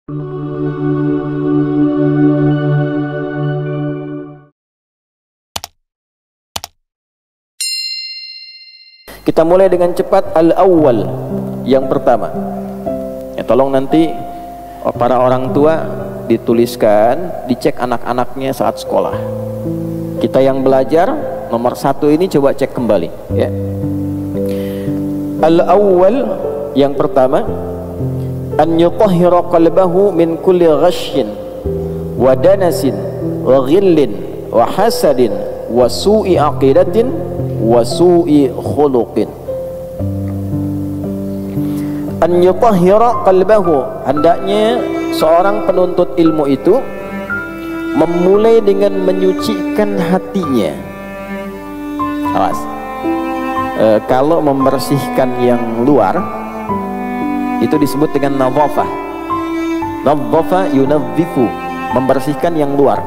Kita mulai dengan cepat. Al-awwal, yang pertama. Ya, tolong nanti para orang tua dituliskan, dicek anak-anaknya saat sekolah. Kita yang belajar nomor 1 ini coba cek kembali ya. Al-awwal, yang pertama, an yutahhira qalbahu min kulli ghashyin wa danasin wa ghillin wa hasadin wa su'i aqidatin wa su'i khuluqin. An yutahhira qalbahu, hendaknya seorang penuntut ilmu itu memulai dengan menyucikan hatinya. Awas, kalau membersihkan yang luar itu disebut dengan nadhafah. Nadhafa yunadhifu, membersihkan yang luar.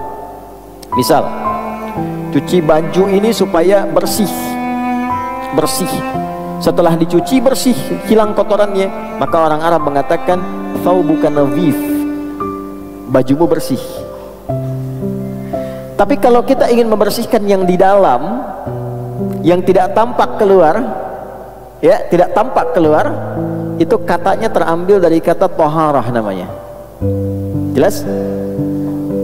Misal cuci baju ini supaya bersih. Setelah dicuci bersih, hilang kotorannya, maka orang Arab mengatakan thawbuka nadhif, bajumu bersih. Tapi kalau kita ingin membersihkan yang di dalam, yang tidak tampak keluar, ya, tidak tampak keluar, itu katanya terambil dari kata taharah namanya. Jelas?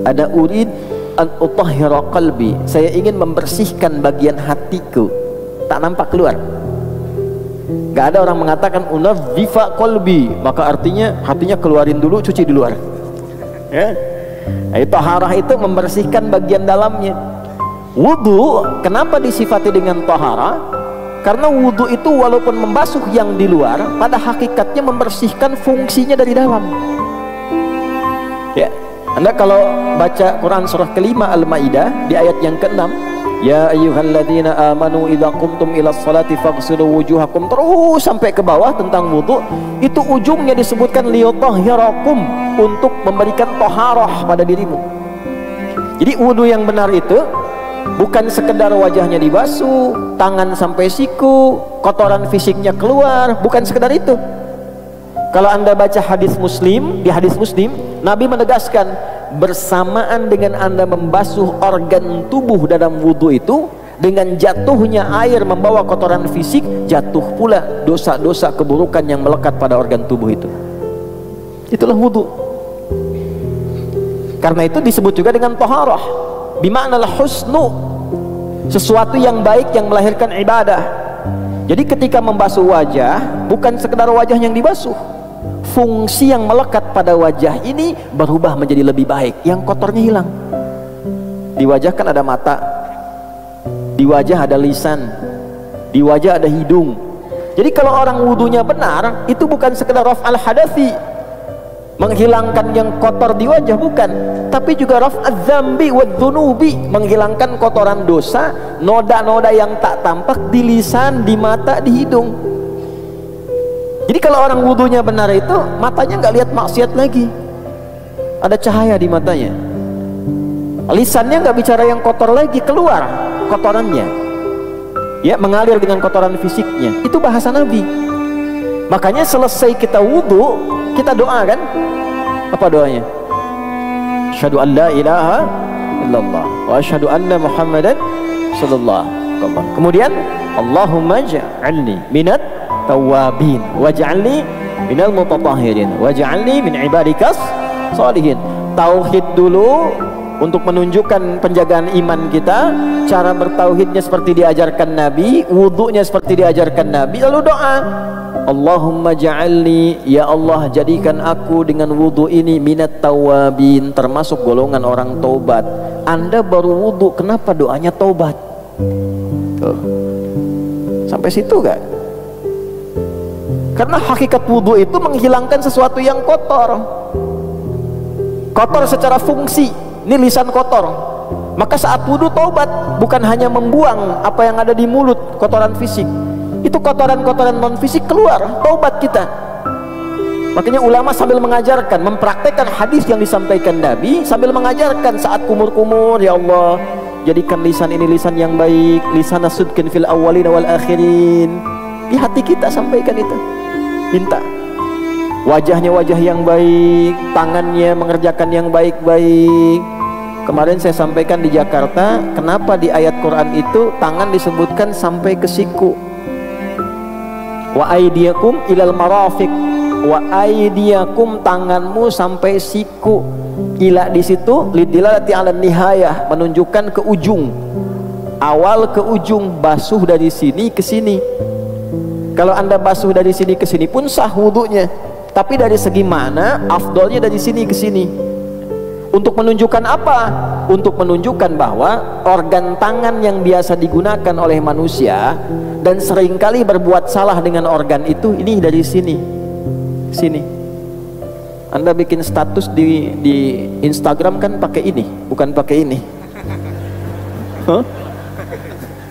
Ada urid an utahhira qalbi, saya ingin membersihkan bagian hatiku, tak nampak keluar. Gak ada orang mengatakan unadhifa qalbi, maka artinya hatinya keluarin dulu, cuci di luar ya. Taharah itu membersihkan bagian dalamnya. Wudu, kenapa disifati dengan taharah? Karena wudu itu walaupun membasuh yang di luar, pada hakikatnya membersihkan fungsinya dari dalam ya. Anda kalau baca Quran surah kelima Al-Maidah di ayat yang ke-6, ya ayyuhalladzina amanu idza qumtum ilas salati faghsilu wujuhakum, terus sampai ke bawah tentang wudu, itu ujungnya disebutkan liyutahhirakum, untuk memberikan taharah pada dirimu. Jadi wudu yang benar itu bukan sekedar wajahnya dibasuh, tangan sampai siku, kotoran fisiknya keluar, bukan sekedar itu. Kalau Anda baca hadis Muslim, di hadis Muslim Nabi menegaskan, bersamaan dengan Anda membasuh organ tubuh dalam wudu itu, dengan jatuhnya air membawa kotoran fisik, jatuh pula dosa-dosa keburukan yang melekat pada organ tubuh itu. Itulah wudu. Karena itu disebut juga dengan taharah, bima'nal husnu, sesuatu yang baik yang melahirkan ibadah. Jadi ketika membasuh wajah, bukan sekedar wajah yang dibasuh, fungsi yang melekat pada wajah ini berubah menjadi lebih baik, yang kotornya hilang. Di wajah kan ada mata, di wajah ada lisan, di wajah ada hidung. Jadi kalau orang wudunya benar, itu bukan sekedar raf'al hadathi, menghilangkan yang kotor di wajah, bukan, tapi juga raf'adz dzambi wadzunubi, menghilangkan kotoran dosa, noda-noda yang tak tampak di lisan, di mata, di hidung. Jadi kalau orang wudunya benar itu, matanya nggak lihat maksiat lagi, ada cahaya di matanya. Lisannya nggak bicara yang kotor lagi, keluar kotorannya ya, mengalir dengan kotoran fisiknya. Itu bahasa Nabi. Makanya selesai kita wudu, kita doa kan? Apa doanya? Asyhadu an la ilaha illallah wa asyhadu anna Muhammadan sallallahu alaihi wasallam. Kemudian Allahumma ja'alni minat tawabin waj'alni minal mutatahhirin waj'alni min ibadikas sholihin. Tauhid dulu untuk menunjukkan penjagaan iman kita. Cara bertauhidnya seperti diajarkan Nabi, wudunya seperti diajarkan Nabi, lalu doa, Allahumma ja'alni, ya Allah jadikan aku dengan wudu ini minat tawabin, termasuk golongan orang taubat. Anda baru wudu, kenapa doanya taubat? Tuh. Sampai situ gak? Karena hakikat wudu itu menghilangkan sesuatu yang kotor. Kotor secara fungsi, ini lisan kotor, maka saat wudu taubat, bukan hanya membuang apa yang ada di mulut, kotoran fisik, itu kotoran-kotoran non fisik keluar, taubat kita. Makanya ulama sambil mengajarkan, mempraktekkan hadis yang disampaikan Nabi, sambil mengajarkan saat kumur-kumur, ya Allah jadikan lisan ini lisan yang baik, lisan sidqin fil awwalin wal akhirin. Di hati kita sampaikan itu, minta. wajahnya wajah yang baik, tangannya mengerjakan yang baik-baik. Kemarin saya sampaikan di Jakarta, kenapa di ayat Quran itu tangan disebutkan sampai ke siku. Wa aydiyakum ilal marafiq, wa aydiyakum, tanganmu sampai siku. Ila di situ lidilalati ala nihayah, menunjukkan ke ujung, awal ke ujung, basuh dari sini ke sini. Kalau Anda basuh dari sini ke sini pun sah wudunya, tapi dari segi mana afdolnya dari sini ke sini. Untuk menunjukkan apa? Untuk menunjukkan bahwa organ tangan yang biasa digunakan oleh manusia dan seringkali berbuat salah dengan organ itu, ini dari sini, sini. Anda bikin status di Instagram kan pakai ini, bukan pakai ini, huh?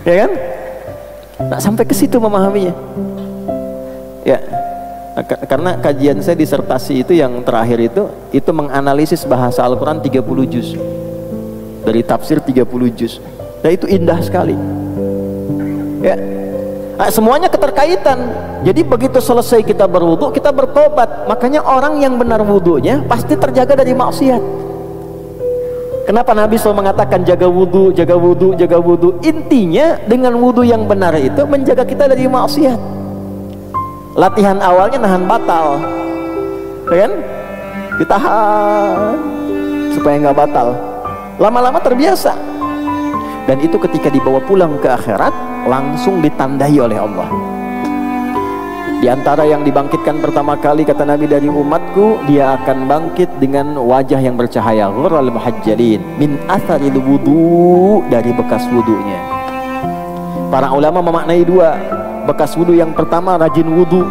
Ya kan? Nah, sampai ke situ memahaminya. Ya. Karena kajian saya disertasi itu yang terakhir itu menganalisis bahasa Al-Quran 30 juz, dari tafsir 30 juz. Nah, itu indah sekali ya. Nah, semuanya keterkaitan. Jadi begitu selesai kita berwudu, kita bertobat. Makanya orang yang benar wudunya pasti terjaga dari maksiat. Kenapa Nabi selalu mengatakan jaga wudu, jaga wudu, jaga wudu? Intinya dengan wudu yang benar itu menjaga kita dari maksiat. Latihan awalnya nahan batal, ya kan? Ditahan supaya nggak batal. Lama-lama terbiasa, dan itu ketika dibawa pulang ke akhirat langsung ditandai oleh Allah. Di antara yang dibangkitkan pertama kali kata Nabi dari umatku, dia akan bangkit dengan wajah yang bercahaya, ghurral muhajjalin min atharil wudu, dari bekas wudunya. Para ulama memaknai dua. Bekas wudu yang pertama rajin wudu.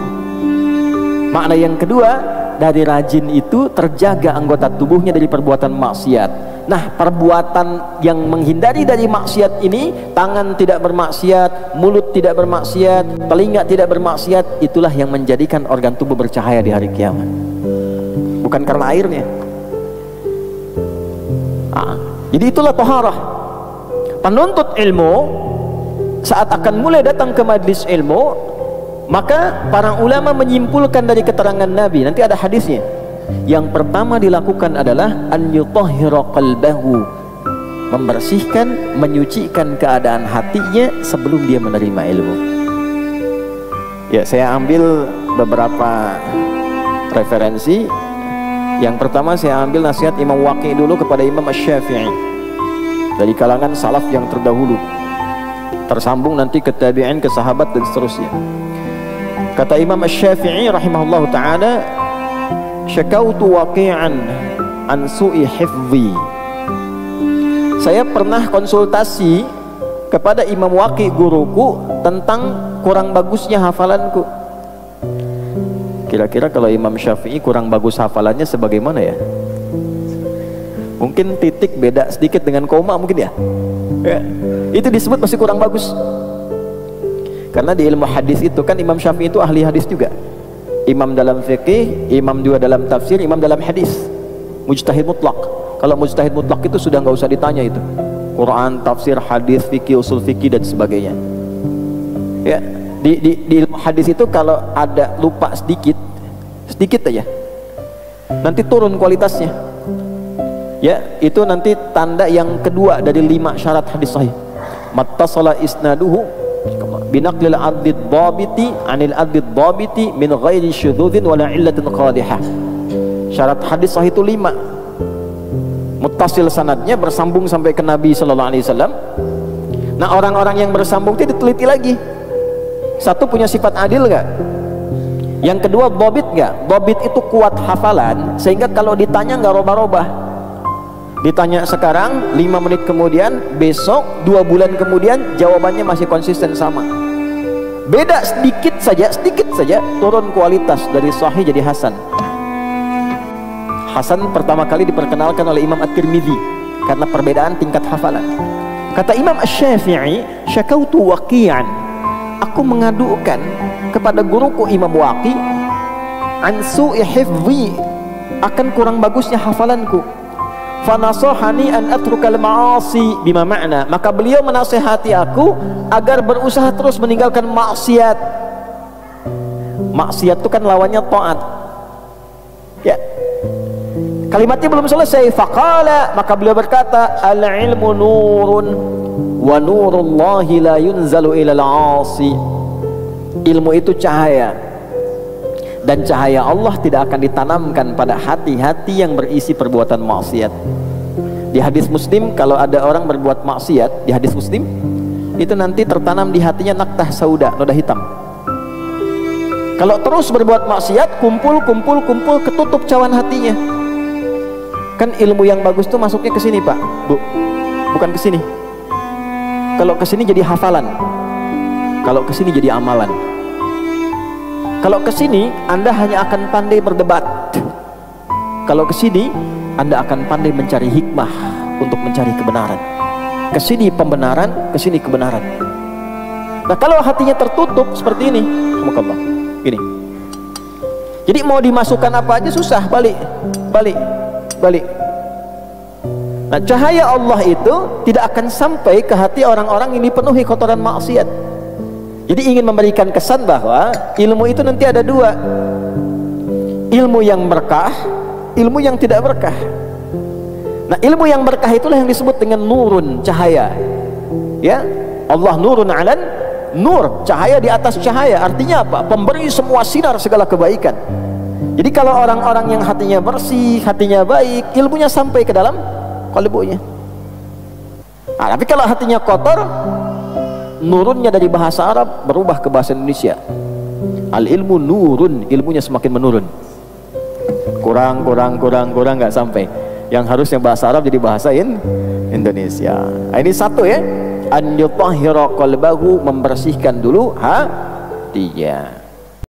Makna yang kedua, dari rajin itu terjaga anggota tubuhnya dari perbuatan maksiat. Nah, perbuatan yang menghindari dari maksiat ini, tangan tidak bermaksiat, mulut tidak bermaksiat, telinga tidak bermaksiat, itulah yang menjadikan organ tubuh bercahaya di hari kiamat. Bukan karena airnya. Jadi itulah taharah. Penuntut ilmu saat akan mulai datang ke majlis ilmu, maka para ulama menyimpulkan dari keterangan Nabi, nanti ada hadisnya. Yang pertama dilakukan adalah an yutahhira qalbahu, membersihkan, menyucikan keadaan hatinya sebelum dia menerima ilmu. Ya, saya ambil beberapa referensi. Yang pertama saya ambil nasihat Imam Waqi dulu kepada Imam Asy-Syafi'i, dari kalangan salaf yang terdahulu, tersambung nanti ke tabi'in, ke sahabat dan seterusnya. Kata Imam Asy-Syafi'i rahimahullahu ta'ala, syakautu waqi'an an su'i hifzi. Saya pernah konsultasi kepada Imam Waqi, guruku, tentang kurang bagusnya hafalanku. Kira-kira kalau Imam Syafi'i kurang bagus hafalannya sebagaimana ya? Mungkin titik beda sedikit dengan koma mungkin ya? Ya, itu disebut masih kurang bagus. Karena di ilmu hadis itu kan Imam Syafi'i itu ahli hadis juga, imam dalam fikih, imam juga dalam tafsir, imam dalam hadis, mujtahid mutlak. Kalau mujtahid mutlak itu sudah nggak usah ditanya, itu Quran, tafsir, hadis, fikih, usul fikih dan sebagainya. Ya, di ilmu hadis itu kalau ada lupa sedikit aja, nanti turun kualitasnya. Ya, itu nanti tanda yang kedua dari 5 syarat hadis sahih. Mattasala isnaduhu binaqlil adlid dhabiti anil adlid dhabiti min ghairi syudzudin wala illatin qadihah. Syarat hadis sahih itu 5. Muttasil sanadnya, bersambung sampai ke Nabi sallallahu alaihi wasallam. Nah, orang-orang yang bersambung itu diteliti lagi. Satu, punya sifat adil enggak? Yang kedua, dhabit enggak? Dhabit itu kuat hafalan sehingga kalau ditanya enggak robah-robah. Ditanya sekarang, 5 menit kemudian, besok, 2 bulan kemudian, jawabannya masih konsisten sama. Beda sedikit saja, turun kualitas dari sahih jadi hasan. Hasan pertama kali diperkenalkan oleh Imam At-Tirmidzi karena perbedaan tingkat hafalan. Kata Imam Asy-Syafi'i, syakautu waqi'an, aku mengadukan kepada guruku Imam Waqi an su'i hifzi, akan kurang bagusnya hafalanku. Fanasahani an atrukal ma'asi bima ma'na, maka beliau menasihati aku agar berusaha terus meninggalkan maksiat. Maksiat itu kan lawannya taat. Ya. Kalimatnya belum selesai. Faqala, maka beliau berkata, al-ilmu nurun wa nurullahi la yunzalu ilal 'asi. Ilmu itu cahaya, dan cahaya Allah tidak akan ditanamkan pada hati-hati yang berisi perbuatan maksiat. Di hadis Muslim, kalau ada orang berbuat maksiat, di hadis Muslim itu nanti tertanam di hatinya naktah sauda, noda hitam. Kalau terus berbuat maksiat, kumpul, ketutup cawan hatinya. Kan ilmu yang bagus tuh masuknya ke sini, Pak, Bu, bukan ke sini. Kalau ke sini jadi hafalan, kalau ke sini jadi amalan. Kalau ke sini Anda hanya akan pandai berdebat. Kalau ke sini Anda akan pandai mencari hikmah untuk mencari kebenaran. Ke sini pembenaran, ke sini kebenaran. Nah, kalau hatinya tertutup seperti ini, subhanallah, ini. Jadi mau dimasukkan apa aja susah, balik. Nah, cahaya Allah itu tidak akan sampai ke hati orang-orang yang dipenuhi kotoran maksiat. Jadi ingin memberikan kesan bahwa ilmu itu nanti ada dua, ilmu yang berkah, ilmu yang tidak berkah. Nah, ilmu yang berkah itulah yang disebut dengan nurun, cahaya. Ya, Allah nurun alan nur, cahaya di atas cahaya. Artinya apa? Pemberi semua sinar segala kebaikan. Jadi kalau orang-orang yang hatinya bersih, hatinya baik, ilmunya sampai ke dalam qalbunya. Nah, tapi kalau hatinya kotor, nurunnya dari bahasa Arab berubah ke bahasa Indonesia. Al ilmu nurun, ilmunya semakin menurun. Kurang nggak sampai. Yang harusnya bahasa Arab jadi bahasa Indonesia. Nah, ini satu ya. An yutahhira qalbahu, membersihkan dulu hatinya.